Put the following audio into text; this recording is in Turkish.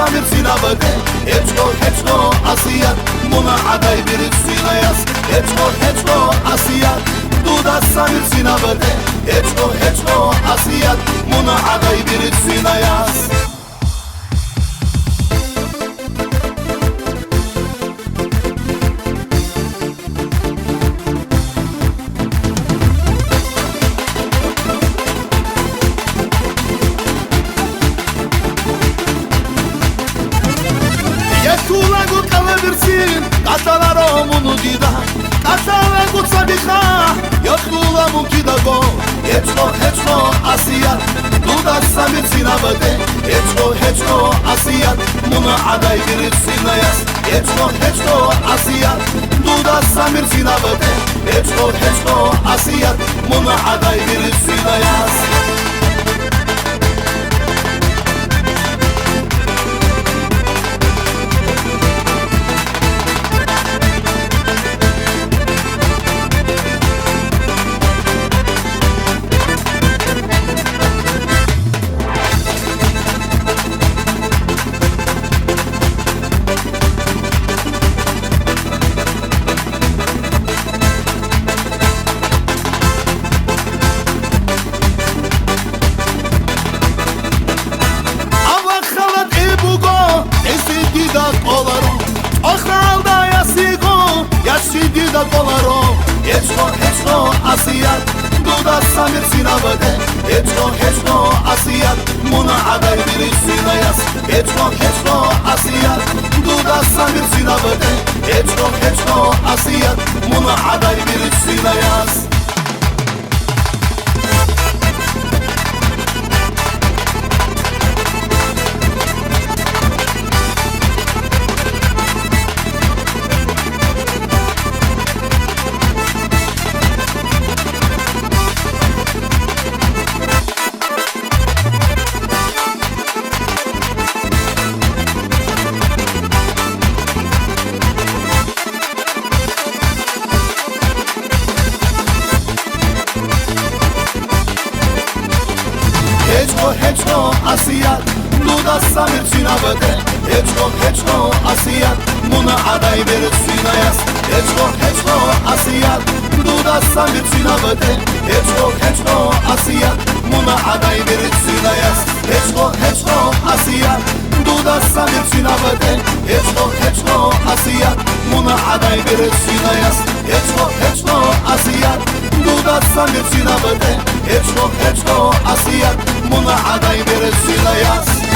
samir sinabade hechko asiyat muna aday bir sinayas hechko asiyat duda samir sinabade hechko asiyat muna aday bir sinayas Kulagu kalabilirsin Kasalar omunu dida Kasalar kutsa bika Yakula muki da go Hechko asiyat Duda samir sinabade Hechko asiyat Muna aday bir sinayas Hechko asiyat Duda samir sinabade Hechko asiyat Muna aday bir sinayas Akhralda yasigo Yashidi da kolaro Hechko asiyat Duda samir sinabade Hechko asiyat Muna aday bir sinayas Hechko asiyat Duda samir sinabade Hechko asiyat Muna aday bir sinayas Hechko asiyat Duda samir sinabade Hechko asiyat Muna aday bir sinayas Hechko asiyat Duda samir sinabade Hechko asiyat Muna aday bir sinayas Hechko asiyat Duda samir sinabade Hechko asiyat Muna aday bir sinayas Hechko asiyat Duda samir sinabade Hechko asiyat Muna aday bir sinayas